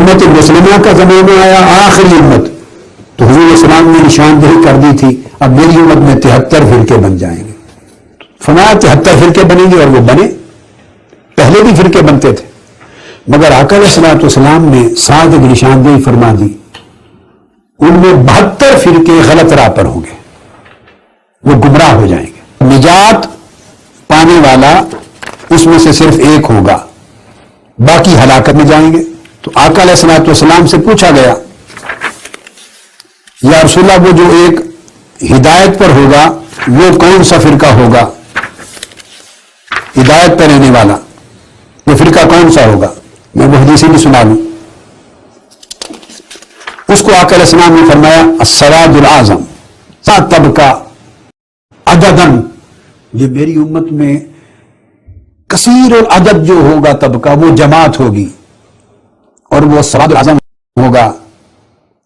امت مسلمہ کا زمانہ آیا آخری امت تو حضور علیہ السلام نے نشاندہی کر دی تھی اب میری امت میں 73 فرقے بن جائیں گے. فرمایا 73 فرقے بنیں گے اور وہ بنے. پہلے بھی فرقے بنتے تھے مگر آقا علیہ الصلوۃ والسلام نے ساتھ ایک نشاندہی فرما دی ان میں 72 فرقے غلط راہ پر ہوں گے, وہ گمراہ ہو جائیں گے. نجات پانے والا اس میں سے صرف ایک ہوگا, باقی ہلاکت میں جائیں گے. تو آقا علیہ الصلوۃ والسلام سے پوچھا گیا یا رسول اللہ وہ جو ایک ہدایت پر ہوگا وہ کون سا فرقہ ہوگا؟ ہدایت پر رہنے والا وہ فرقہ کون سا ہوگا؟ میں وہ حدیث بھی سنا لوں. اس کو آقا علیہ السلام نے فرمایا السواد الاعظم, 7 طبقہ عددن, یہ میری امت میں کثیر العدد جو ہوگا طبقہ وہ جماعت ہوگی اور وہ سواد الاعظم ہوگا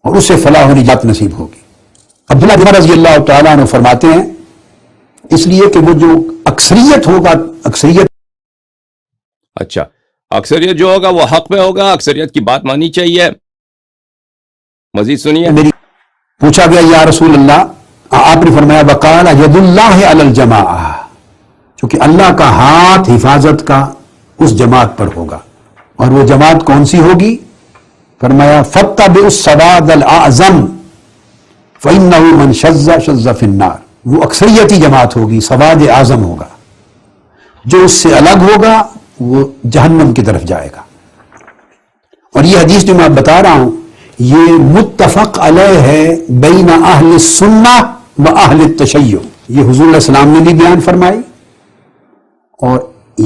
اور اسے فلاح و نجات نصیب ہوگی. عبداللہ بن عمر رضی اللہ تعالیٰ عنہ فرماتے ہیں اس لیے کہ وہ جو اکثریت ہوگا, اکثریت اچھا اکثریت جو ہوگا وہ حق پہ ہوگا, اکثریت کی بات مانی چاہیے. مزید سنیے. میری پوچھا گیا یا رسول اللہ, آپ نے فرمایا وقال ید اللہ علی الجماعہ, چونکہ اللہ کا ہاتھ حفاظت کا اس جماعت پر ہوگا. اور وہ جماعت کون سی ہوگی؟ فرمایا فاتبعوا السواد الاعظم فإنه من شذ شذ في النار, وہ اکثریتی جماعت ہوگی, سواد اعظم ہوگا, جو اس سے الگ ہوگا وہ جہنم کی طرف جائے گا. اور یہ حدیث جو میں آپ بتا رہا ہوں یہ متفق علیہ ہے بین اہل السنہ و اہل التشیع. یہ حضور علیہ السلام نے بھی بیان فرمائی اور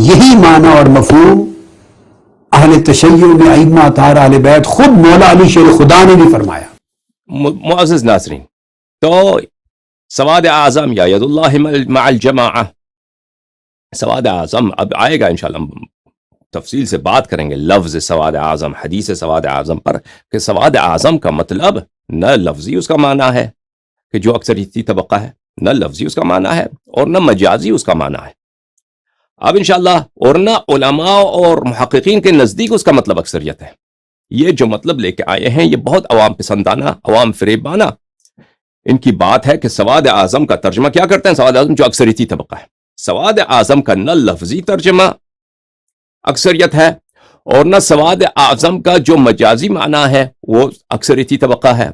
یہی معنی اور مفہوم اہل تشیع میں ائمہ اطہار اہل بیت, خود مولا علی شیر خدا نے بھی فرمایا. معزز ناظرین, تو سواد اعظم یا ید اللہ مع الجماعہ, سواد اعظم اب آئے گا انشاءاللہ, تفصیل سے بات کریں گے لفظ سواد اعظم, حدیث سواد اعظم پر, کہ سواد اعظم کا مطلب نہ لفظی اس کا معنی ہے کہ جو اکثریتی طبقہ ہے, نہ لفظی اس کا معنی ہے اور نہ مجازی اس کا معنی ہے. اب انشاءاللہ اور نہ علماء اور محققین کے نزدیک اس کا مطلب اکثریت ہے. یہ جو مطلب لے کے آئے ہیں یہ بہت عوام پسندانہ, عوام فریبانہ ان کی بات ہے کہ سواد اعظم کا ترجمہ کیا کرتے ہیں؟ سواد اعظم جو اکثریتی طبقہ ہے. سواد اعظم کا نہ لفظی ترجمہ اکثریت ہے اور نہ سواد اعظم کا جو مجازی معنی ہے وہ اکثریتی طبقہ ہے,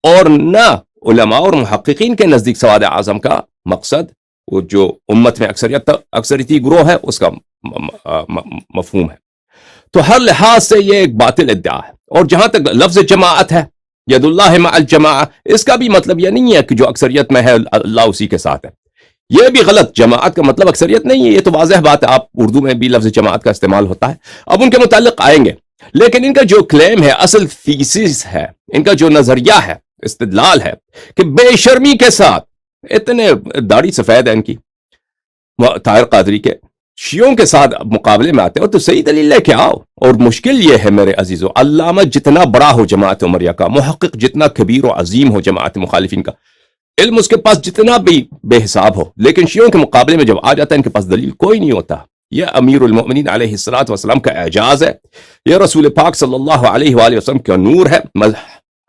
اور نہ علماء اور محققین کے نزدیک سواد اعظم کا مقصد وہ جو امت میں اکثریتی گروہ ہے اس کا مفہوم ہے. تو ہر لحاظ سے یہ ایک باطل ادعا ہے. اور جہاں تک لفظ جماعت ہے, ید اللہ مع الجماعہ, اس کا بھی مطلب یہ نہیں ہے کہ جو اکثریت میں ہے اللہ اسی کے ساتھ ہے. یہ بھی غلط, جماعت کا مطلب اکثریت نہیں ہے, یہ تو واضح بات ہے. آپ اردو میں بھی لفظ جماعت کا استعمال ہوتا ہے, اب ان کے متعلق آئیں گے. لیکن ان کا جو کلیم ہے, اصل تھیسس ہے, ان کا جو نظریہ ہے, استدلال ہے کہ بے شرمی کے ساتھ, اتنے داڑھی سفید ہے ان کی, طاہر قادری کے, شیعوں کے ساتھ مقابلے میں آتے ہو تو صحیح دلیل لے کے آؤ. اور مشکل یہ ہے میرے عزیزو, علامہ جتنا بڑا ہو جماعت عمریہ کا, محقق جتنا کبیر و عظیم ہو جماعت مخالفین کا, علم اس کے پاس جتنا بھی بے حساب ہو, لیکن شیعوں کے مقابلے میں جب آ جاتا ہے ان کے پاس دلیل کوئی نہیں ہوتا. یہ امیر المؤمنین علیہ الصلوۃ والسلام کا اعجاز ہے, یہ رسول پاک صلی اللہ علیہ وآلہ وسلم کا نور ہے,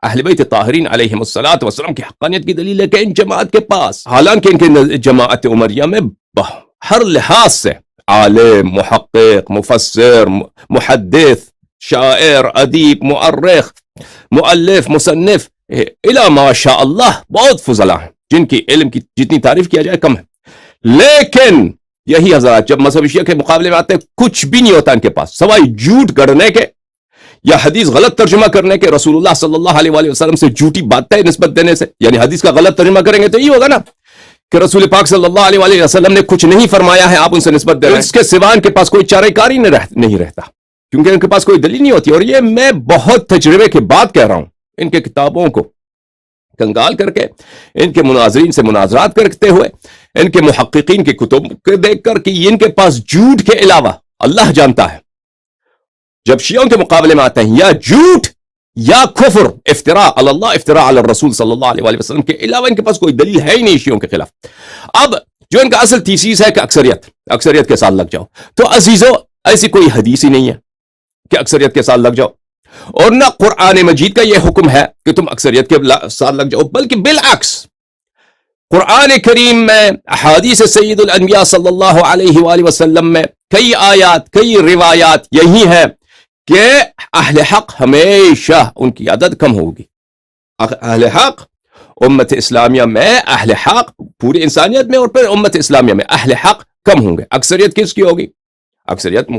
اہل بیت طاہرین علیہم الصلوۃ والسلام کی حقانیت کی دلیل ہے کہ ان جماعت کے پاس, حالانکہ ان کے جماعت عمریہ میں ہر لحاظ سے عالم, محقق, مفسر, محدث, شاعر, ادیب, مؤرخ, مؤلف, مصنف الا ماشاء اللہ بہت فضلاء ہیں جن کی علم کی جتنی تعریف کیا جائے کم ہے. لیکن یہی حضرات جب مذہب شیعہ کے مقابلے میں آتے ہیں کچھ بھی نہیں ہوتا ان کے پاس سوائے جھوٹ گڑھنے کے یا حدیث غلط ترجمہ کرنے کے, رسول اللہ صلی اللہ علیہ وآلہ وسلم سے جھوٹی باتیں نسبت دینے سے. یعنی حدیث کا غلط ترجمہ کریں گے تو یہ ہوگا نا کہ رسول پاک صلی اللہ علیہ وآلہ وسلم نے کچھ نہیں فرمایا ہے, آپ ان سے نسبت دے رہے ہیں. اس کے سوا ان کے پاس کوئی چارہ کاری نہیں رہتا کیونکہ ان کے پاس کوئی دلیل نہیں ہوتی. اور یہ میں بہت تجربے کے بعد کہہ رہا ہوں, ان کے کتابوں کو کنگال کر کے, ان کے مناظرین سے مناظرات کرتے ہوئے, ان کے محققین کی کتب کو دیکھ کر کہ ان کے پاس جھوٹ کے علاوہ اللہ جانتا ہے جب شیعوں کے مقابلے میں آتے ہیں یا جھوٹ یا کفر, افتراء علی اللہ, افتراء علی الرسول صلی اللہ علیہ وآلہ وسلم کے علاوہ ان کے پاس کوئی دلیل ہے ہی نہیں شیعوں کے خلاف. اب جو ان کا اصل تھیسیس ہے کہ اکثریت کے ساتھ لگ جاؤ, تو عزیزو ایسی کوئی حدیث ہی نہیں ہے کہ اکثریت کے ساتھ لگ جاؤ. اور نہ قرآن مجید کا یہ حکم ہے کہ تم اکثریت کے ساتھ لگ جاؤ، بلکہ بالعکس قرآن کریم میں احادیث سید الانبیاء صلی اللہ علیہ وآلہ وسلم میں کئی آیات، کئی روایات یہی ہے کہ اہل حق ہمیشہ ان کی عدد کم ہوگی. اہل حق امت اسلامیہ میں، اہل حق پوری انسانیت میں اور پھر امت اسلامیہ میں اہل حق کم ہوں گے. اکثریت کس کی ہوگی؟ اکثریت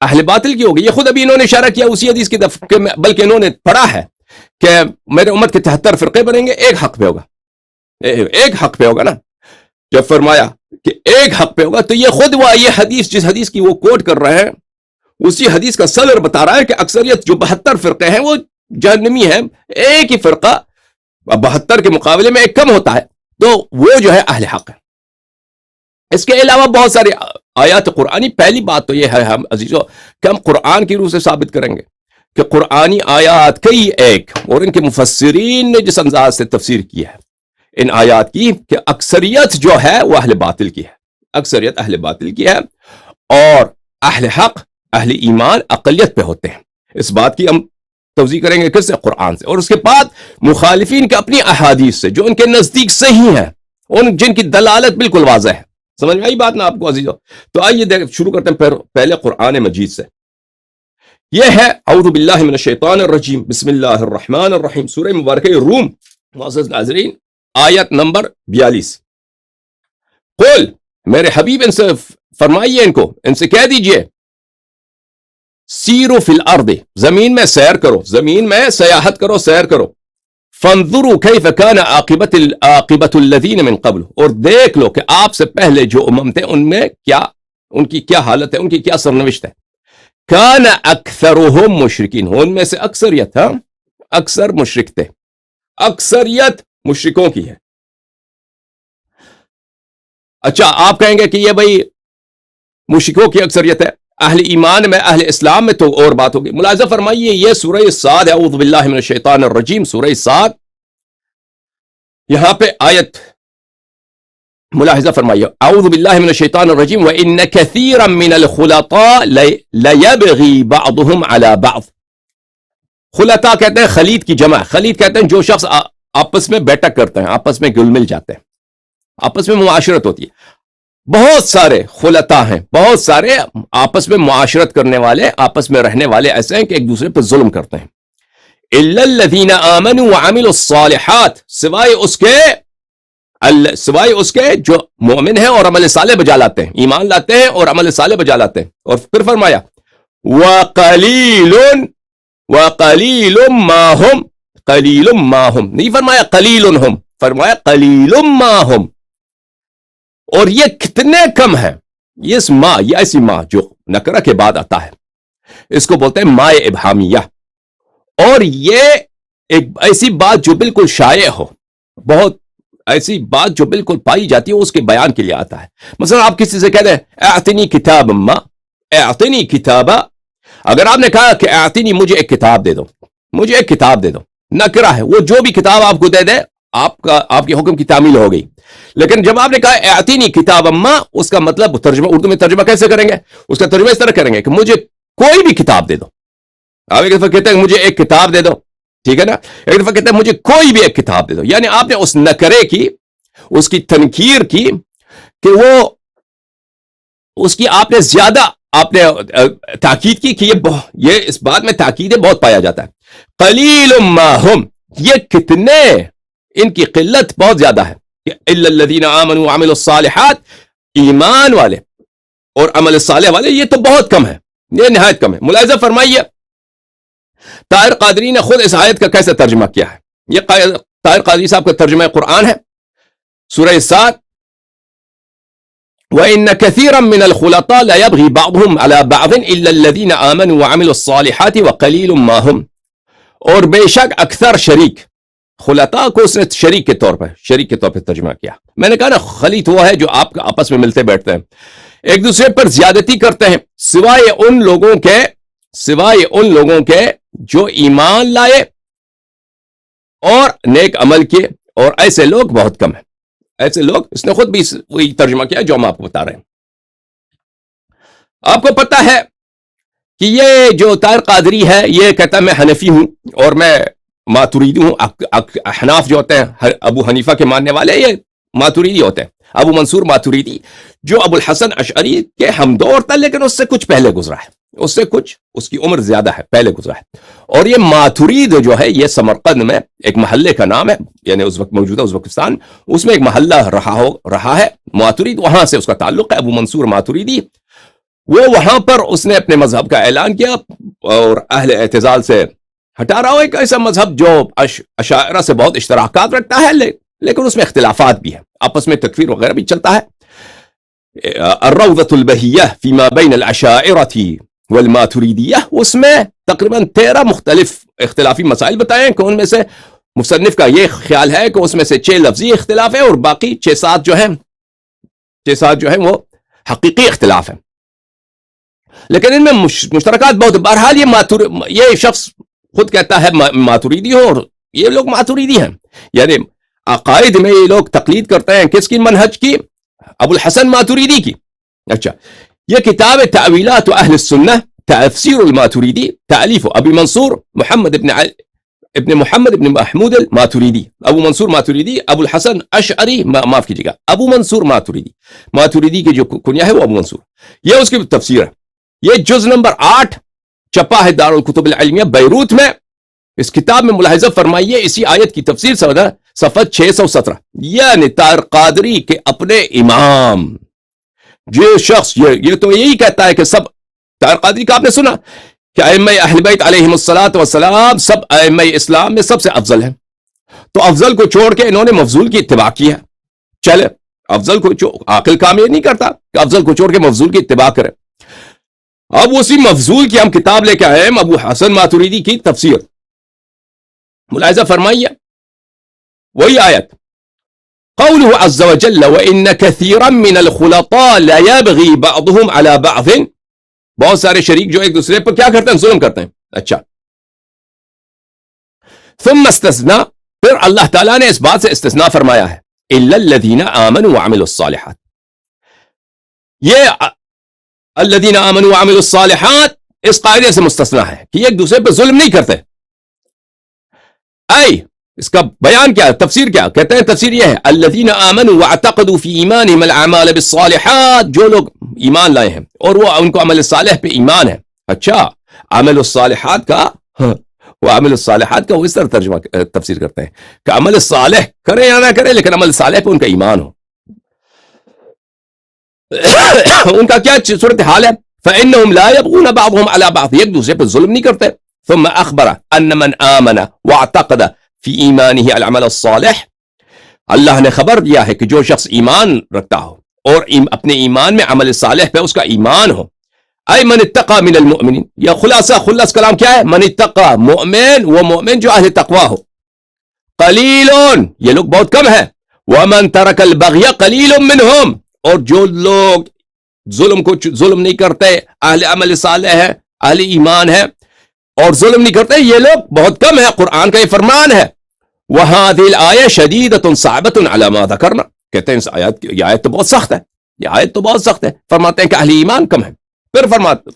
اہل باطل کی ہوگی. یہ خود ابھی انہوں نے اشارہ کیا اسی حدیث کی دفعہ، بلکہ انہوں نے پڑھا ہے کہ میرے امت کے 73 فرقے بنیں گے، ایک حق پہ ہوگا. ایک حق پہ ہوگا نا. جب فرمایا کہ ایک حق پہ ہوگا تو یہ خود وہ یہ حدیث، جس حدیث کی وہ کوٹ کر رہے ہیں، اسی حدیث کا صدر بتا رہا ہے کہ اکثریت جو 72 فرقے ہیں وہ جہنمی ہیں. ایک ہی فرقہ 72 کے مقابلے میں ایک کم ہوتا ہے، تو وہ جو ہے اہل حق ہے. اس کے علاوہ بہت سارے آیات قرآنی. پہلی بات تو یہ ہے ہم عزیزو کہ ہم قرآن کی روح سے ثابت کریں گے کہ قرآنی آیات کئی ایک، اور ان کے مفسرین نے جس انداز سے تفسیر کی ہے ان آیات کی کہ اکثریت جو ہے وہ اہل باطل کی ہے، اکثریت اہل باطل کی ہے، اور اہل حق، اہل ایمان اقلیت پہ ہوتے ہیں. اس بات کی ہم توضیح کریں گے کس سے؟ قرآن سے. اور اس کے بعد مخالفین کے اپنی احادیث سے جو ان کے نزدیک صحیح ہیں، ان جن کی دلالت بالکل واضح ہے. سمجھ میں آئی بات نا آپ کو عزیزو؟ تو آئیے شروع کرتے ہیں پہلے قرآن مجید سے. یہ ہے اعوذ باللہ من الشیطان الرجیم، بسم اللہ الرحمن الرحیم، سورہ مبارکہ روم. معزز ناظرین، آیت نمبر 42. قل، میرے حبیب ان سے فرمائیے، ان سے کہہ دیجئے، سیرو فی الارض، زمین میں سیر کرو، زمین میں سیاحت کرو، سیر کرو. فانظروا کیف کان عاقبۃ الذین من قبل، اور دیکھ لو کہ آپ سے پہلے جو امم تھے ان کی کیا حالت ہے، ان کی کیا سرنوشت ہے. کان اکثرهم مشرکین، ان میں سے اکثریت، اکثر مشرک تھے، اکثریت مشرکوں کی ہے. اچھا آپ کہیں گے کہ یہ بھائی مشرکوں کی اکثریت ہے، اہل ایمان میں، اہل اسلام میں تو اور بات ہوگی. ملاحظہ فرمائیے یہ سورہ صاد ہے، اعوذ باللہ من الشیطان الرجیم، سورہ صاد. یہاں پہ آیت ملاحظہ فرمائیے، اعوذ باللہ من الشیطان الرجیم، وَإِنَّ كَثِيرًا مِّنَ الْخُلَطَاءِ لَيَبْغِي بَعْضُهُمْ عَلَى بَعْضٍ. خلطاء کہتے ہیں خلید کی جمع. خلید کہتے ہیں جو شخص آپس میں بیٹھک کرتے ہیں، آپس میں گل مل جاتے ہیں، آپس میں معاشرت ہوتی ہے. بہت سارے خلطاء ہیں، بہت سارے آپس میں معاشرت کرنے والے، آپس میں رہنے والے ایسے ہیں کہ ایک دوسرے پر ظلم کرتے ہیں. إِلَّا الَّذِينَ آمَنُوا وَعَمِلُوا الصَّالِحَاتِ، سوائے اس کے جو مومن ہیں اور عمل صالح بجا لاتے ہیں، ایمان لاتے ہیں اور عمل صالح بجا لاتے ہیں. اور پھر فرمایا وَقَلِيلٌ مَّا هُمْ، قلیل ما ہم، نہیں فرمایا قلیل ہم، فرمایا قلیل ما ہم. اور یہ کتنے کم ہیں. یہ ما، یہ ایسی ما جو نکرہ کے بعد آتا ہے، اس کو بولتے ہیں ماء ابہامیہ. اور یہ ایک ایسی بات جو بالکل شائع ہو، بہت ایسی بات جو بالکل پائی جاتی ہے، اس کے بیان کے لیے آتا ہے. مثلا آپ کسی سے کہتے ہیں اعطنی کتاب ما، اعطنی کتابا. اگر آپ نے کہا کہ اعطنی، مجھے ایک کتاب دے دو، مجھے ایک کتاب دے دو، نکرہ ہے، وہ جو بھی کتاب آپ کو دے دے آپ کے حکم کی تعمیل ہو گئی. لیکن جب آپ نے کہا اعطنی کتاب ما، اس کا مطلب ترجمہ اردو میں ترجمہ کیسے کریں گے؟ اس کا ترجمہ اس طرح کریں گے کہ مجھے کوئی بھی کتاب دے دو. آپ ایک دفعہ کہتے ہیں مجھے ایک کتاب دے دو، ٹھیک ہے نا. ایک دفعہ کہتے ہیں مجھے کوئی بھی ایک کتاب دے دو. یعنی آپ نے اس نکرے کی، اس کی تنکیر کی کہ وہ اس کی آپ نے زیادہ آپ نے تاکید کی کہ یہ اس بات میں تاکید بہت پایا جاتا ہے. قلیل ما ہم، یہ کتنے، ان کی قلت بہت زیادہ ہے. الا الذین آمنوا وعملوا الصالحات، ایمان والے اور عمل صالح والے یہ تو بہت کم ہے، یہ نہایت کم ہے. ملاحظہ فرمائیے طاہر قادری نے خود اس آیت کا کیسے ترجمہ کیا ہے. یہ طاہر قادری صاحب کا ترجمہ قرآن ہے، سورہ صاد. وَإِنَّ كَثِيرًا مِّنَ الْخُلَطَاءِ لَيَبْغِي بَعْضُهُمْ عَلَى بَعْضٍ إِلَّا الَّذِينَ آمَنُوا وَعَمِلُوا الصَّالِحَاتِ وَقَلِيلٌ مَّا هُمْ. اور بے شک اکثر شریک، خلطاء کو اس نے شریک کے طور پر ترجمہ کیا. میں نے کہا نا خلیط وہ ہے جو آپ کا آپس میں ملتے بیٹھتے ہیں، ایک دوسرے پر زیادتی کرتے ہیں، سوائے ان لوگوں کے جو ایمان لائے اور نیک عمل کیے. اور ایسے لوگ بہت کم ہیں. ایسے لوگ، اس نے خود بھی وہی ترجمہ کیا جو ہم آپ کو بتا رہے ہیں. آپ کو پتہ ہے کہ یہ جو طاہر قادری ہے یہ کہتا ہے میں حنفی ہوں اور میں ماتریدی ہوں. احناف جو ہوتے ہیں ابو حنیفہ کے ماننے والے یہ ماتریدی ہوتے ہیں. ابو منصور ماتریدی جو ابو الحسن اشعری کے ہمدور تھا لیکن اس سے کچھ پہلے گزرا ہے, اس سے کچھ اس کی عمر زیادہ ہے, پہلے گزرا ہے. اور یہ ماترید جو ہے یہ سمرقند میں ایک محلے کا نام ہے, یعنی اس وقت موجودہ ازبکستان, اس میں ایک محلہ رہا ہے ماترید, وہاں سے اس کا تعلق ہے. ابو منصور ماتریدی وہ وہاں پر اس نے اپنے مذہب کا اعلان کیا اور اہل اعتزال سے ہٹا رہا ہو, ایک ایسا مذہب جو اشاعرہ سے بہت اشتراکات رکھتا ہے لیکن اس میں اختلافات بھی ہیں, آپس میں تکفیر وغیرہ بھی چلتا ہے. الروضۃ البہیہ فیما بین الاشاعرۃ والماتریدیہ, اس میں تقریباً 13 مختلف اختلافی مسائل بتائے ہیں کہ ان میں سے مصنف کا یہ خیال ہے کہ اس میں سے 6 لفظی اختلاف ہے اور باقی 6-7 جو ہیں وہ حقیقی اختلاف ہیں, لیکن ان میں مشترکات بہت. بہرحال یہ شخص خود کہتا ہے ماتریدی ہو اور یہ لوگ ماتریدی ہیں, یعنی عقائد میں یہ لوگ تقلید کرتے ہیں کس کی منہج کی, ابو الحسن ماتریدی کی. اچھا, یہ کتاب تعویلات اہل السنہ تفسیر الماتریدی تالیف ابی منصور محمد ابن محمود الماتریدی. ابو منصور ماتریدی ابو الحسن اشعری, معاف کیجیے گا, ابو منصور ماتریدی کی جو کنیا ہے وہ ابو منصور, یہ اس کی تفسیر ہے. یہ جز نمبر 8 چھپا ہے دارالکتب العلمیہ بیروت میں. اس کتاب میں ملاحظہ فرمائیے اسی آیت کی تفسیر صفحہ 617, یعنی طاہر قادری کے اپنے امام جو شخص یہ تو یہی کہتا ہے کہ سب طاہر قادری کا آپ نے سنا کہ ائمہ اہل بیت علیہم الصلوۃ والسلام سب ائمہ اسلام میں سب سے افضل ہیں, تو افضل کو چھوڑ کے انہوں نے مفضول کی اتباع کی ہے. چلے افضل کو عاقل کام یہ نہیں کرتا کہ افضل کو چھوڑ کے مفضول کی اتباع کرے. اب اسی مفضول کی ہم کتاب لے کے آئے ہیں, ابو حسن ماتریدی کی تفسیر. ملاحظہ فرمائیے وہی آیت, قوله عز وجل وَإِنَّ كَثِيرًا مِّنَ الْخُلَطَاءِ لَا يَبْغِي بَعْضُهُمْ عَلَى بَعْضٍ, بہت سارے شریک جو ایک دوسرے پر کیا کرتے ہیں, ظلم کرتے ہیں. اچھا, ثم استثناء, پھر اللہ تعالیٰ نے اس بات سے استثناء فرمایا ہے, إِلَّا الَّذِينَ آمَنُوا وَعَمِلُوا الصَّالِحَاتِ. یہ الذین آمنوا وعملوا الصالحات اس قاعدے سے مستثنیٰ ہے کہ یہ ایک دوسرے پہ ظلم نہیں کرتے. اس کا بیان کیا, تفسیر کیا کہتے ہیں, تفسیر یہ ہے الذین آمنوا واعتقدوا فی ایمانہم الاعمال بالصالحات, جو لوگ ایمان لائے ہیں اور وہ ان کو عمل صالح پہ ایمان ہے. اچھا, عمل الصالحات کا وہ اس طرح ترجمہ تفسیر کرتے ہیں کہ عمل صالح کرے یا نہ کرے لیکن عمل صالح پہ ان کا ایمان ہو. ان کا کیا صورتحال ہے, فإنهم لا يبغون بعضهم على بعض, ایک دوسرے پر ظلم نہیں کرتے. ثم اخبر ان من آمن واعتقد في ایمانه العمل الصالح, اللہ نے خبر دیا ہے کہ جو شخص ایمان رکھتا ہو اور اپنے ایمان میں عمل صالح پہ اس کا ایمان ہو, اے من اتقى من المؤمنین, یا خلاص کلام کیا ہے, من اتقى, مومن وہ مومن جو اہل تقوی ہو, قلیل یہ لوگ بہت کم ہیں, ومن ترک البغی قلیل منهم, اور جو لوگ ظلم نہیں کرتے, اہل عمل صالح ہے, اہل ایمان ہے اور ظلم نہیں کرتے, یہ لوگ بہت کم ہیں. قرآن کا یہ فرمان ہے, وَهَذِهِ الْآيَةُ شَدِيدَةٌ صَعْبَةٌ عَلَى مَا ذَكَرْنَا, کہتے ہیں یہ آیت تو بہت سخت ہے, یہ آیت تو بہت سخت ہے. فرماتے ہیں کہ اہل ایمان کم ہیں. پھر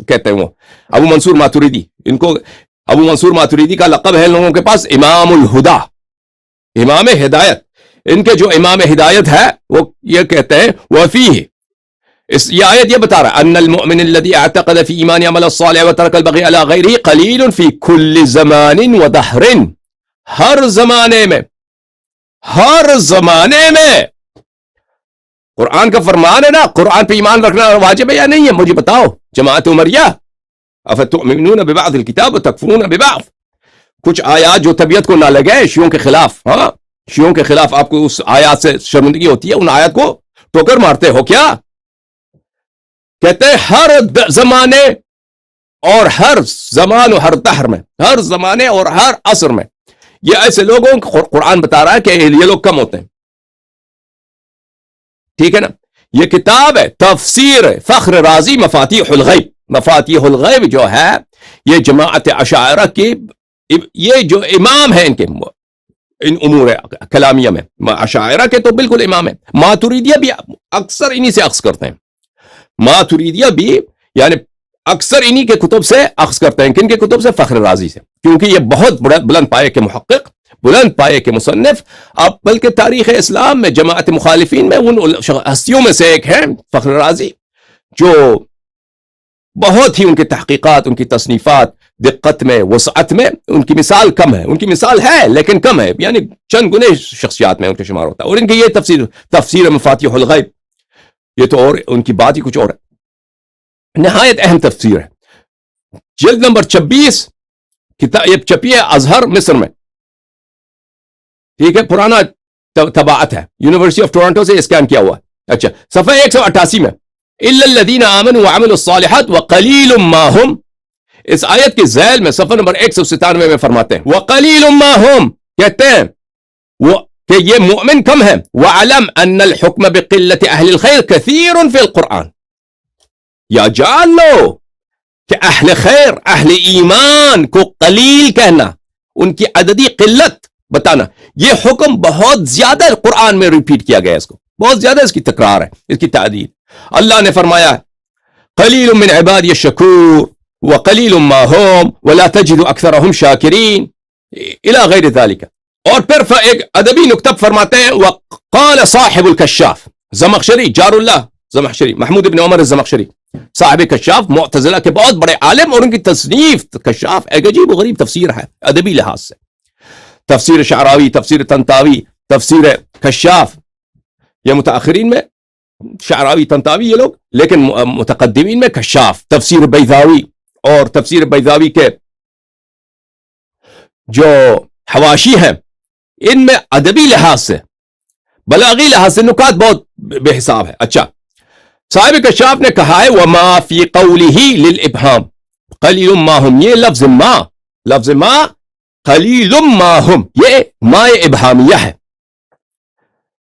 کہتے ہیں وہ ابو منصور ماتریدی, ان کو ابو منصور ماتریدی کا لقب ہے لوگوں کے پاس امام الہدا, امام ہدایت. ان کے جو امام ہدایت ہے وہ یہ کہتے ہیں وفیہ, یہ آیت یہ بتا رہا ہے ان المؤمن الذي اعتقد في ایمان عمل الصالح وترك البغي على غيره قليل في كل زمان ودهر, ہر زمانے میں قرآن کا فرمان ہے نا, قرآن پہ ایمان رکھنا واجب ہے یا نہیں ہے, مجھے بتاؤ. جماعت عمریہ افتؤمنون ببعض الكتاب وتكفرون ببعض, کچھ آیات جو طبیعت کو نہ لگے شیعوں کے خلاف, ہاں شیعوں کے خلاف آپ کو اس آیات سے شرمندگی ہوتی ہے, ان آیات کو ٹوکر مارتے ہو کیا. کہتے ہیں ہر زمانے اور ہر زمان و ہر دہر میں, ہر زمانے اور ہر عصر میں یہ ایسے لوگوں کو قرآن بتا رہا ہے کہ یہ لوگ کم ہوتے ہیں. ٹھیک ہے نا, یہ کتاب ہے تفسیر فخر رازی مفاتیح الغیب. مفاتیح الغیب جو ہے یہ جماعت اشاعرہ کی, یہ جو امام ہیں ان امور کلامیہ میں, اشاعرہ کے تو بالکل امام ہیں. ماتریدیہ بھی اکثر انہی سے اخذ کرتے ہیں. ماتریدیہ بھی یعنی اکثر انہی کے کتب سے اخذ کرتے ہیں. کن کے کتب سے؟ فخر رازی سے، کیونکہ یہ بہت بلند پائے کے محقق، بلند پائے کے مصنف، اب بلکہ تاریخ اسلام میں جماعت مخالفین میں ان ہستیوں میں سے ایک ہیں فخر رازی، جو بہت ہی ان کی تحقیقات، ان کی تصنیفات دقت میں، وسعت میں، ان کی مثال کم ہے. ان کی مثال ہے لیکن کم ہے، یعنی چند گنے شخصیات میں ان کا شمار ہوتا ہے. اور ان کی یہ تفسیر مفاتیح الغیب، یہ تو اور ان کی بات ہی کچھ اور ہے، نہایت اہم تفسیر ہے. جلد نمبر 26 کتاب یہ چھپی ہے ازہر مصر میں، ٹھیک ہے، پرانا طباعت ہے، یونیورسٹی آف ٹورنٹو سے اسکین کیا ہوا ہے. اچھا، صفحہ 188 میں الا الذين امنوا وعملوا الصالحات وقليل ما هم، اس آیت کے ذیل میں صفحہ نمبر 197 میں فرماتے ہیں وقلیل ما هم، کہتے ہیں وہ کہ یہ مومن کم ہے. وعلم ان الحکم بقلت اہل الخیر کثیر فی القرآن، یا جان لو کہ اہل خیر، اہل ایمان کو قلیل کہنا، ان کی عددی قلت بتانا، یہ حکم بہت زیادہ قرآن میں ریپیٹ کیا گیا ہے، اس کو بہت زیادہ اس کی تکرار ہے، اس کی تعدید. اللہ نے فرمایا قلیل من عبادی الشکور وقلیل ما هم ولا تجد اکثرهم شاکرین الی غیر ذلك. اور پھر ایک ادبی نکتہ فرماتے ہیں وقال صاحب الکشاف، زمخشری، جار اللہ زمخشری، محمود بن عمر الزمخشری، صاحب کشاف، معتزلہ کے بہت بڑے عالم، اور ان کی تصنیف کشاف ایک عجیب و غریب تفسیر ہے ادبی لحاظ سے. تفسیر شعراوی، تفسیر طنطاوی، تفسیر کشاف، یہ متاخرین میں شعراوی طنطاوی یہ لوگ، لیکن متقدمین میں کشاف. تفسیر بیضاوی، اور تفسیر بیضاوی کے جو حواشی ہیں ان میں ادبی لحاظ سے، بلاغی لحاظ سے نکات بہت بے حساب ہے. اچھا، صاحب کشاف نے کہا ہے وما فی قولہ للابہام قلیل ما ہم، یہ لفظ ما قلیل ما ہم، یہ ما ابہامیہ ہے.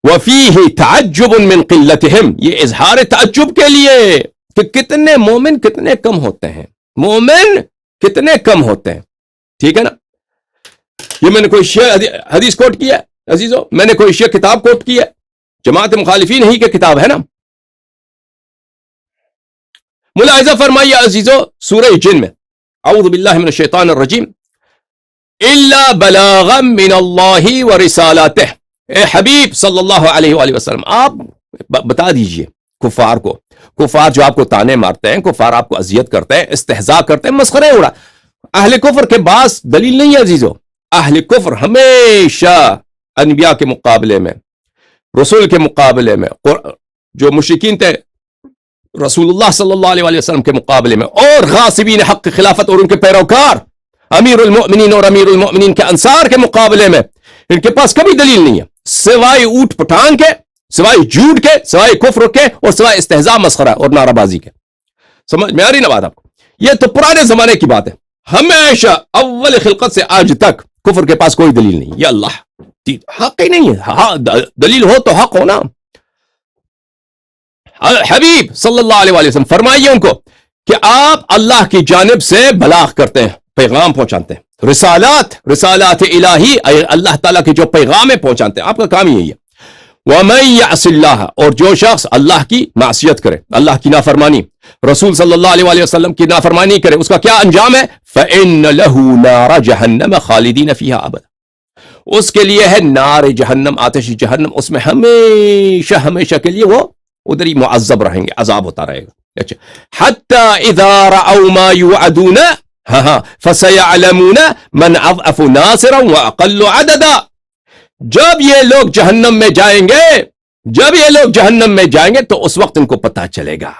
وفیہ تعجب من قلتہم، یہ اظہار تعجب کے لیے کہ کتنے مومن کتنے کم ہوتے ہیں، مومن کتنے کم ہوتے ہیں. ٹھیک ہے نا، یہ میں نے کوئی حدیث کوٹ کیا ہے عزیزو، میں نے کوئی کتاب کوٹ کی ہے، جماعت مخالفین ہی کے کتاب ہے نا. ملاحظہ فرمائیے عزیزو، سورہ جن میں اعوذ باللہ من الشیطان الرجیم الا بلاغا من اللہ ورسالاتہ، اے حبیب صلی اللہ علیہ وآلہ وسلم آپ بتا دیجئے کفار کو، کفار جو آپ کو تانے مارتے ہیں، کفار آپ کو اذیت کرتے ہیں، استہزاء کرتے ہیں، مسخرے اڑا، اہل کفر کے پاس دلیل نہیں ہے عزیزو. اہل کفر ہمیشہ انبیاء کے مقابلے میں، رسول کے مقابلے میں، جو مشرکین تھے رسول اللہ صلی اللہ علیہ وآلہ وسلم کے مقابلے میں، اور غاصبین حق خلافت اور ان کے پیروکار امیر المؤمنین اور امیر المؤمنین کے انصار کے مقابلے میں، ان کے پاس کبھی دلیل نہیں ہے سوائے اوٹ پٹھان کے، سوائے جھوٹ کے، سوائے کفر کے، اور سوائے استہزاء، مسخرہ اور نعرہ بازی کے. سمجھ میں آ رہی نا بات آپ کو؟ یہ تو پرانے زمانے کی بات ہے، ہمیشہ اول خلقت سے آج تک کفر کے پاس کوئی دلیل نہیں. یا اللہ، حق ہی نہیں ہے، ہاں دلیل ہو تو حق ہو نا. حبیب صلی اللہ علیہ وآلہ وسلم فرمائیے ان کو کہ آپ اللہ کی جانب سے بلاغ کرتے ہیں، پیغام پہنچاتے ہیں، رسالات الہی، اللہ تعالیٰ کے جو پیغام پہنچاتے ہیں، آپ کا کام یہی ہے. وَمَن يَعْصِ اللَّهَ، اور جو شخص اللہ کی معصیت کرے، اللہ کی نافرمانی، رسول صلی اللہ علیہ وآلہ وسلم کی نافرمانی کرے، اس کا کیا انجام ہے؟ فَإِنَّ لَهُ نَارَ جَهَنَّمَ خَالِدِينَ فِيهَا أَبَدًا، اس کے لیے ہے نار جہنم، آتش جہنم، اس میں ہمیشہ ہمیشہ کے لیے وہ ادھر ہی معذب رہیں گے، عذاب ہوتا رہے گا. اچھا، حَتَّى إِذَا رَأَوْا مَا يُوعَدُونَ فَسَيَعْلَمُونَ مَنْ أَضْعَفُ نَاصِرًا وَأَقَلُّ عَدَدًا، جب یہ لوگ جہنم میں جائیں گے، جب یہ لوگ جہنم میں جائیں گے تو اس وقت ان کو پتہ چلے گا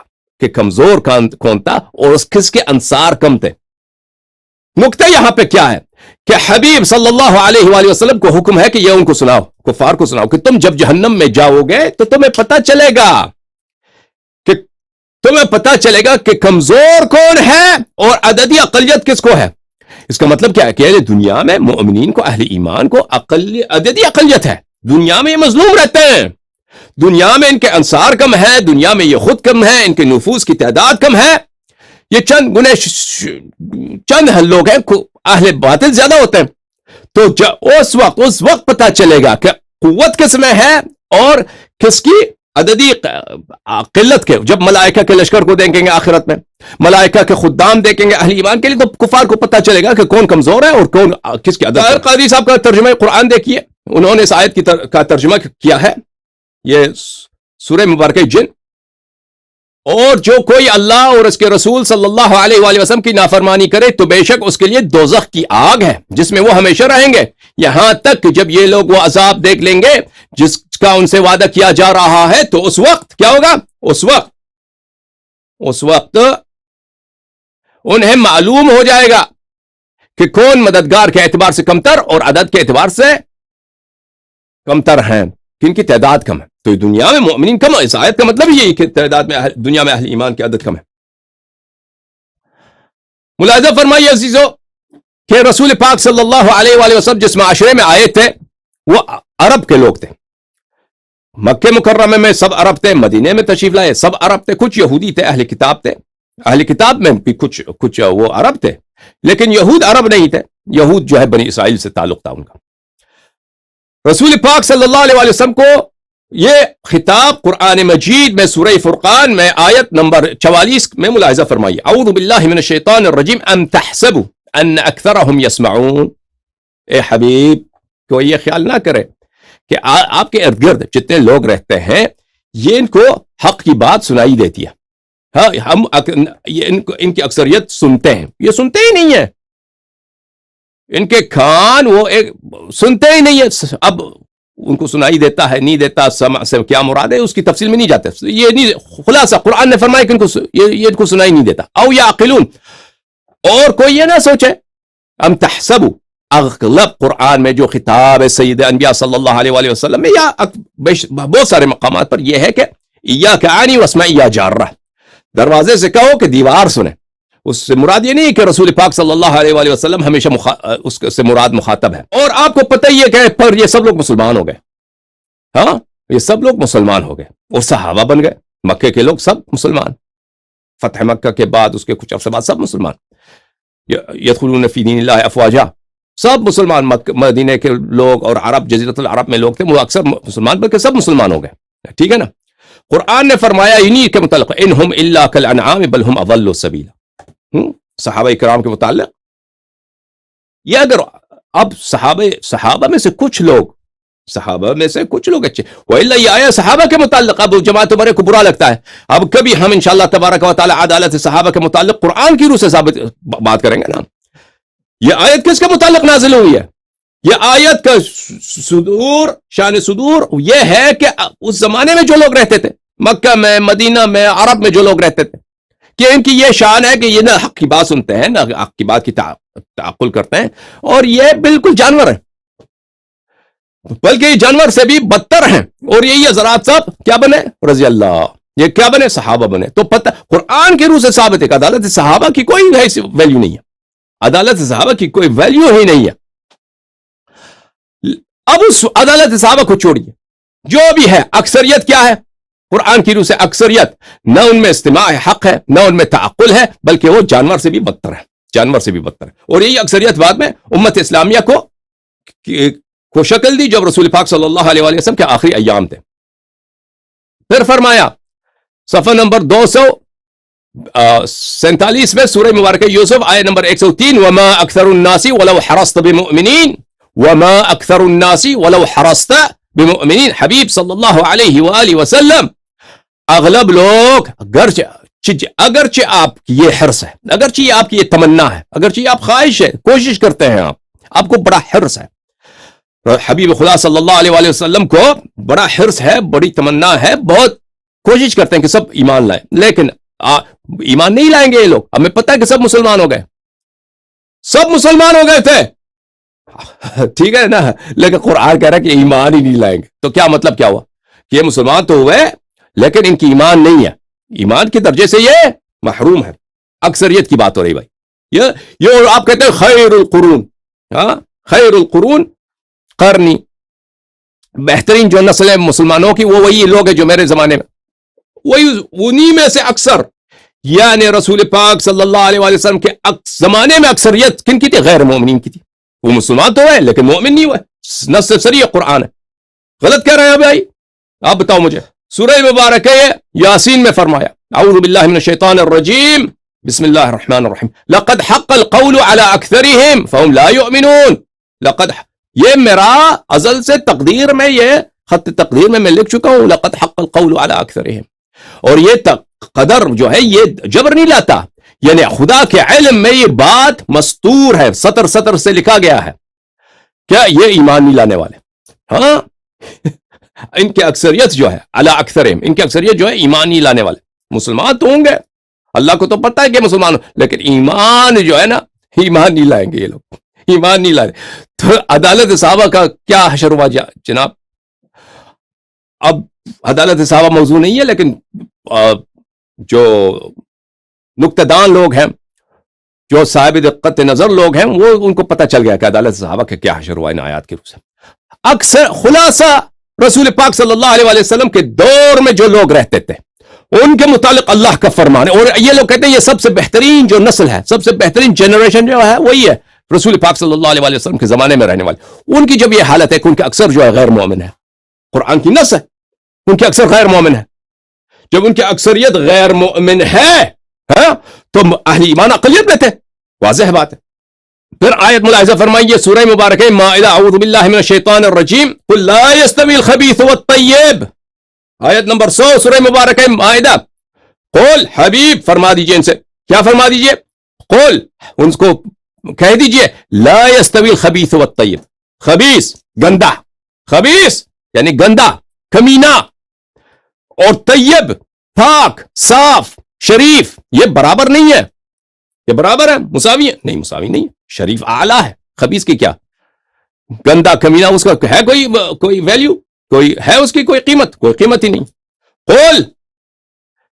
کہ کمزور کون تھا اور کس کے انصار کم تھے. نکتہ یہاں پہ کیا ہے کہ حبیب صلی اللہ علیہ وآلہ وسلم کو حکم ہے کہ یہ ان کو سناؤ، کفار کو سناؤ کہ تم جب جہنم میں جاؤ گے تو تمہیں پتہ چلے گا کہ کمزور کون ہے اور عددی اقلیت کس کو ہے. اس کا مطلب کیا ہے کہ دنیا میں مومنین کو، اہل ایمان کو عددی اقلیت ہے، دنیا میں یہ مظلوم رہتے ہیں، دنیا میں ان کے انصار کم ہے، دنیا میں یہ خود کم ہے، ان کے نفوس کی تعداد کم ہے، یہ چند لوگ ہیں، اہل باطل زیادہ ہوتے ہیں. تو اس وقت پتہ چلے گا کہ قوت کس میں ہے اور کس کی عددی قلت کے، جب ملائکہ کے لشکر کو دیکھیں گے آخرت میں، ملائکہ کے خدام دیکھیں گے اہل ایمان کے لیے، تو کفار کو پتہ چلے گا کہ کون کمزور ہے اور کون کس کی عدد. قاضی صاحب کا ترجمہ قرآن دیکھیے، انہوں نے اس آیت کا ترجمہ کیا ہے، یہ سورہ مبارکہ جن، اور جو کوئی اللہ اور اس کے رسول صلی اللہ علیہ وآلہ وسلم کی نافرمانی کرے تو بے شک اس کے لیے دوزخ کی آگ ہے جس میں وہ ہمیشہ رہیں گے، یہاں تک کہ جب یہ لوگ وہ عذاب دیکھ لیں گے جس کا ان سے وعدہ کیا جا رہا ہے، تو اس وقت کیا ہوگا؟ اس وقت انہیں معلوم ہو جائے گا کہ کون مددگار کے اعتبار سے کمتر اور عدد کے اعتبار سے کمتر ہیں، کن کی تعداد کم ہے. تو دنیا میں مومنین کم ہے، اس آیت کا مطلب یہی کہ تعداد میں دنیا میں اہل ایمان کی عدد کم ہے. ملاحظہ فرمائیے عزیزو کہ رسول پاک صلی اللہ علیہ وآلہ وسلم جس معاشرے میں آئے تھے وہ عرب کے لوگ تھے. مکہ مکرمہ میں سب عرب تھے، مدینے میں تشریف لائے سب عرب تھے، کچھ یہودی تھے، اہل کتاب تھے، اہل کتاب میں بھی کچھ وہ عرب تھے، لیکن یہود عرب نہیں تھے. یہود جو ہے بنی اسرائیل سے تعلق تھا ان کا. رسول پاک صلی اللہ علیہ وآلہ وسلم کو یہ خطاب قرآن مجید میں سورہ فرقان میں آیت نمبر 44 میں ملاحظہ فرمائیے. اعوذ باللہ من الشیطان الرجیم ام تحسبوا ان اکثرهم یسمعون. اے حبیب کوئی یہ خیال نہ کرے کہ آپ کے ارد گرد جتنے لوگ رہتے ہیں یہ ان کو حق کی بات سنائی دیتی ہے. ہاں ہم ان کی اکثریت سنتے ہیں، یہ سنتے ہی نہیں ہیں، ان کے کان وہ سنتے ہی نہیں ہیں. اب ان کو سنائی دیتا ہے نہیں دیتا، سمع سے کیا مراد ہے اس کی تفصیل میں نہیں جاتے. یہ نہیں، خلاصہ قرآن نے فرمایا کہ ان کو سنائی نہیں دیتا. او یعقلون، اور کوئی یہ نہ سوچے. ام تحسبوا، اغلب قرآن میں جو خطاب ہے سید انبیاء صلی اللہ علیہ وآلہ وسلم میں یا بہت سارے مقامات پر یہ ہے کہ ایاک عنی واسمع یا جارہ، دروازے سے کہو کہ دیوار سنیں. اس سے مراد یہ نہیں کہ رسول پاک صلی اللہ علیہ وآلہ وسلم ہمیشہ اس سے مراد مخاطب ہے. اور آپ کو پتہ ہی ہے کہ پر یہ سب لوگ مسلمان ہو گئے. ہاں یہ سب لوگ مسلمان ہو گئے اور صحابہ بن گئے، مکے کے لوگ سب مسلمان، فتح مکہ کے بعد اس کے کچھ عرصے بعد سب مسلمان. یدخلون فی دین اللہ افواجا، سب مسلمان. مدینے کے لوگ اور عرب جزیرۃ العرب میں لوگ تھے وہ اکثر مسلمان بلکہ سب مسلمان ہو گئے. ٹھیک ہے نا. قرآن نے فرمایا انہی کے متعلق انہم الا کالانعام بل ہم اضل سبیلا. صحابہ کرام کے متعلق یہ اگر اب صحابہ میں سے کچھ لوگ اچھے، وَإِلَّا یہ آیا صحابہ کے متعلق. اب جماعت برے کو برا لگتا ہے. اب کبھی ہم انشاءاللہ تبارک و تعالی عدالت صحابہ کے متعلق قرآن کی روح سے ثابت بات کریں گے نا. یہ آیت کس کے متعلق نازل ہوئی ہے؟ یہ آیت کا شان صدور یہ ہے کہ اس زمانے میں جو لوگ رہتے تھے مکہ میں، مدینہ میں، عرب میں جو لوگ رہتے تھے، کہ ان کی یہ شان ہے کہ یہ نہ حق کی بات سنتے ہیں نہ حق کی بات کی تعقل کرتے ہیں، اور یہ بالکل جانور ہیں، بلکہ یہ جانور سے بھی بدتر ہیں. اور یہی حضرات صاحب کیا بنے؟ رضی اللہ، یہ کیا بنے؟ صحابہ بنے. تو پتہ قرآن کی روح سے ثابت ہے کہ عدالت صحابہ کی کوئی ویلیو نہیں ہے، عدالت صحابہ کی کوئی ویلیو ہی نہیں ہے. اب اس عدالت صحابہ کو چھوڑیے، جو بھی ہے اکثریت کیا ہے؟ قرآن کی روح سے اکثریت نہ ان میں استماع حق ہے نہ ان میں تعقل ہے، بلکہ وہ جانور سے بھی بدتر ہے. اور یہی اکثریت بعد میں امت اسلامیہ کو شکل دی جب رسول پاک صلی اللہ علیہ وآلہ وسلم کے آخری ایام تھے. پھر فرمایا صفحہ نمبر 247 میں سورہ مبارکہ یوسف آیت نمبر 103 وما اکثر الناس ولو حرصت بمؤمنین، وما اکثر الناس ولو حرصت بمؤمنین. حبیب صلی اللہ علیہ وآلہ وسلم اغلب لوگ اگرچہ آپ کی یہ حرص ہے، اگرچہ یہ آپ کی یہ تمنا ہے، اگرچہ یہ آپ خواہش ہے، کوشش کرتے ہیں، آپ کو بڑا حرص ہے، حبیب خدا صلی اللہ علیہ وآلہ وسلم کو بڑا حرص ہے، بڑی تمنا ہے، بہت کوشش کرتے ہیں کہ سب ایمان لائیں، لیکن ایمان نہیں لائیں گے یہ لوگ. ہمیں پتہ ہے کہ سب مسلمان ہو گئے تھے، ٹھیک ہے نا، لیکن قرآن کہہ رہا ہے کہ ایمان ہی نہیں لائیں گے. تو کیا مطلب کیا ہوا؟ کہ یہ مسلمان تو ہوئے لیکن ان کی ایمان نہیں ہے، ایمان کے درجے سے یہ محروم ہے. اکثریت کی بات ہو رہی بھائی. یہ آپ کہتے ہیں خیر القرون، خیر القرون قرنی، بہترین جو نسل ہے مسلمانوں کی وہ وہی لوگ ہیں جو میرے زمانے میں، وہی انہی میں سے اکثر، یعنی رسول پاک صلی اللہ علیہ وآلہ وسلم کے زمانے میں اکثریت کن کی تھی؟ غیر مومنین کی تھی. وہ مسلمان تو ہے لیکن مومن نہیں ہوئے. نص صریح قرآن ہے. غلط کہہ رہے ہیں بھائی؟ آپ بتاؤ مجھے. سورہ مبارک یاسین میں فرمایا اعوذ باللہ من الشیطان الرجیم بسم اللہ الرحمن الرحیم لقد حق القول على اکثرهم فهم لا يؤمنون. یہ میرا ازل سے تقدیر میں، یہ خط تقدیر میں لکھ چکا ہوں لقد حق القول على اکثرهم. اور یہ قدر جو ہے یہ جبر نہیں لاتا، یعنی خدا کے علم میں یہ بات مستور ہے، سطر سطر سے لکھا گیا ہے. کیا یہ ایمان نہیں لانے والے؟ ہاں ان کی اکثریت جو ہے علی اکثرہم، ان کی اکثریت جو ہے ایمان نہیں لانے والے. مسلمان تو ہوں گے، اللہ کو تو پتہ ہے کہ مسلمان، لیکن ایمان جو ہے نا، ایمان نہیں لائیں گے یہ لوگ، ایمان نہیں لائیں. تو عدالت صحابہ کا کیا حشر ہوا جناب؟ اب عدالت صحابہ موضوع نہیں ہے، لیکن جو نکتہ دان لوگ ہیں، جو صاحب دقت نظر لوگ ہیں، وہ ان کو پتہ چل گیا کہ عدالت صحابہ کا کیا حشر ہوا ان آیات کے روح سے. اکثر خلاصہ رسول پاک صلی اللہ علیہ وسلم کے دور میں جو لوگ رہتے تھے ان کے متعلق اللہ کا فرمان ہے. اور یہ لوگ کہتے ہیں یہ سب سے بہترین جو نسل ہے، سب سے بہترین جنریشن جو ہے وہی ہے رسول پاک صلی اللہ علیہ وسلم کے زمانے میں رہنے والے. ان کی جب یہ حالت ہے کہ ان کے اکثر جو ہے غیر مومن ہے، قرآن کی نص ہے، ان کے اکثر غیر مومن ہے. جب ان کی اکثریت غیر مومن ہے تو اہل ایمان اقلیت میں تھے، واضح بات ہے. پھر آیت ملاحظہ فرمائیے سورہ مبارکہ مائدہ اعوذ باللہ من الشیطان الرجیم قل لا يستوی الخبیث والطیب. آیت نمبر 100 سورہ مبارکہ مائدہ. قل حبیب فرما دیجئے ان سے، کیا فرما دیجئے؟ قل ان کو کہہ دیجئے لا يستوی الخبیث والطیب. خبیث گندا، خبیث یعنی گندا کمینہ، اور طیب پاک صاف شریف، یہ برابر نہیں ہے. یہ برابر ہے، مساوی ہے؟ نہیں، مساوی نہیں ہے. شریف اعلیٰ ہے، خبیث کی کیا؟ گندا کمینہ، اس کا ہے کوئی ویلیو؟ کوئی ہے اس کی کوئی قیمت؟ کوئی قیمت ہی نہیں. قل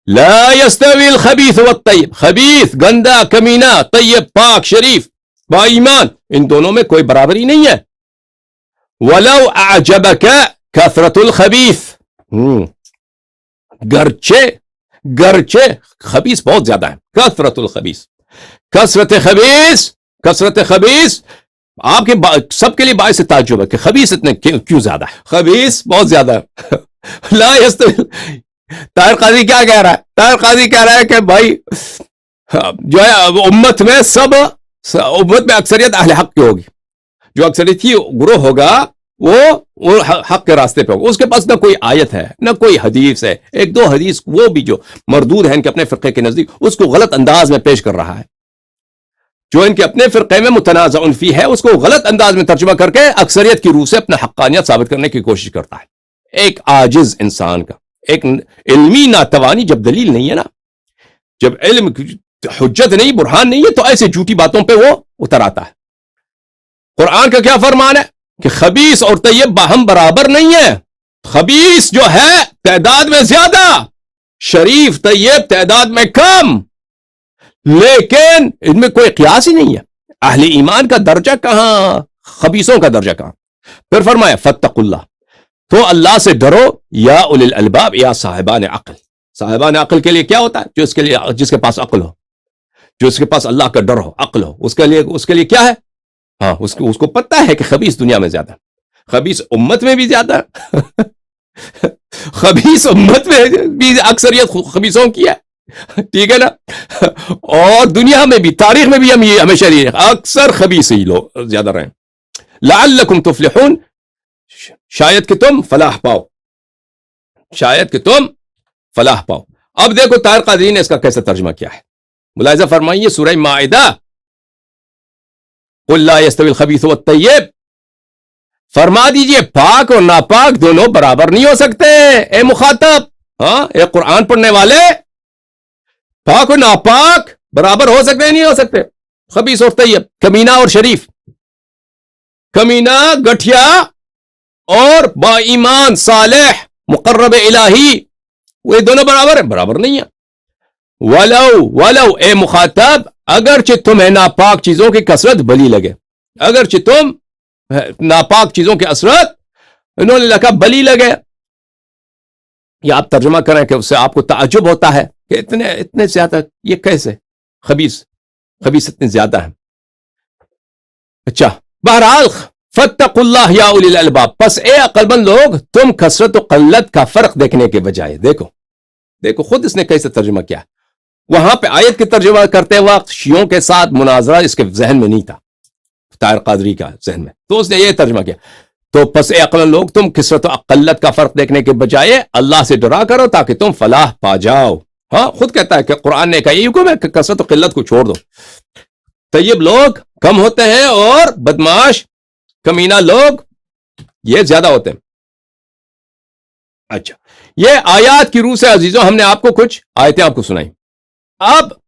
لا يستوی الخبیث والطیب. خبیث گندا کمینہ، طیب پاک شریف با ایمان، ان دونوں میں کوئی برابری نہیں ہے. ولو اعجبک کثرت الخبیث. گرچہ خبیث بہت زیادہ ہے. کثرت الخبیث، کثرت خبیث آپ کے سب کے لیے باعث تعجب ہے کہ خبیث اتنے کیوں زیادہ ہے. خبیث بہت زیادہ ہے. لا يستوی. طاہر قاضی کیا کہہ رہا ہے؟ طاہر قاضی کہہ رہا ہے کہ بھائی جو ہے امت میں اکثریت اہل حق کی ہوگی. جو اکثریتی گروہ ہوگا وہ حق کے راستے پہ ہوگا. اس کے پاس نہ کوئی آیت ہے نہ کوئی حدیث ہے. ایک دو حدیث وہ بھی جو مردود ہیں ان کے اپنے فرقے کے نزدیک، اس کو غلط انداز میں پیش کر رہا ہے. جو ان کے اپنے فرقے میں متنازع فی ہے اس کو غلط انداز میں ترجمہ کر کے اکثریت کی روح سے اپنا حقانیت ثابت کرنے کی کوشش کرتا ہے. ایک عاجز انسان کا، ایک علمی ناتوانی جب دلیل نہیں ہے نا، جب علم حجت نہیں، برہان نہیں ہے، تو ایسے جھوٹی باتوں پہ وہ اتر آتا ہے. قرآن کا کیا فرمان ہے کہ خبیث اور طیب باہم برابر نہیں ہے. خبیث جو ہے تعداد میں زیادہ، شریف طیب تعداد میں کم، لیکن ان میں کوئی قیاس ہی نہیں ہے. اہل ایمان کا درجہ کہاں، خبیثوں کا درجہ کہاں. پھر فرمایا فاتقوا اللہ، تو اللہ سے ڈرو یا اولی الالباب، یا صاحبان عقل. صاحبان عقل کے لیے کیا ہوتا ہے؟ جس کے پاس عقل ہو، جو اس کے پاس اللہ کا ڈر ہو، عقل ہو، اس کے لیے کیا ہے؟ ہاں اس کو پتہ ہے کہ خبیث دنیا میں زیادہ، خبیث امت میں بھی زیادہ، خبیث امت میں بھی اکثریت خبیثوں کی ہے. ٹھیک ہے نا؟ اور دنیا میں بھی، تاریخ میں بھی ہم یہ ہمیشہ اکثر خبیث ہی لوگ زیادہ رہیں. لعلکم تفلحون، شاید کہ تم فلاح پاؤ، شاید کہ تم فلاح پاؤ. اب دیکھو طاہر قادری نے اس کا کیسے ترجمہ کیا ہے. ملاحظہ فرمائیے سورہ مائدہ قل لا يستوی الخبیث والطیب. فرما دیجئے پاک اور ناپاک دونوں برابر نہیں ہو سکتے. اے مخاطب، اے قرآن پڑھنے والے، پاک اور ناپاک برابر ہو سکتے نہیں ہو سکتے. خبیث اور طیب، کمینہ اور شریف، کمینہ گٹھیا اور با ایمان صالح مقرب الہی، وہ دونوں برابر ہیں؟ برابر نہیں ہیں. ولو اے مخاطب، اگرچہ تمہیں ناپاک چیزوں کی کثرت بلی لگے، اگرچہ تم ناپاک چیزوں کی اثرت انہوں نے لکھا بلی لگے، یا آپ ترجمہ کریں کہ اس سے آپ کو تعجب ہوتا ہے کہ اتنے زیادہ، یہ کیسے خبیث اتنے زیادہ ہیں. اچھا، بہرحال فاتقوا اللہ یا اولی الالباب، پس اے عقل مند لوگ تم کثرت و قلت کا فرق دیکھنے کے بجائے، دیکھو خود اس نے کیسے ترجمہ کیا، وہاں پہ آیت کے ترجمہ کرتے وقت شیعوں کے ساتھ مناظرہ اس کے ذہن میں نہیں تھا، طاہر قادری کا ذہن میں، تو اس نے یہ ترجمہ کیا، تو پس اے عقل مند لوگ تم کثرت و قلت کا فرق دیکھنے کے بجائے اللہ سے ڈرا کرو تاکہ تم فلاح پا جاؤ۔ ہاں خود کہتا ہے کہ قرآن نے کہا یہ حکم ہے کہ کثرت و قلت کو چھوڑ دو۔ طیب لوگ کم ہوتے ہیں اور بدماش کمینہ لوگ یہ زیادہ ہوتے ہیں۔ اچھا، یہ آیات کی روح سے عزیزوں ہم نے آپ کو کچھ آیتیں آپ کو سنائیں۔ اب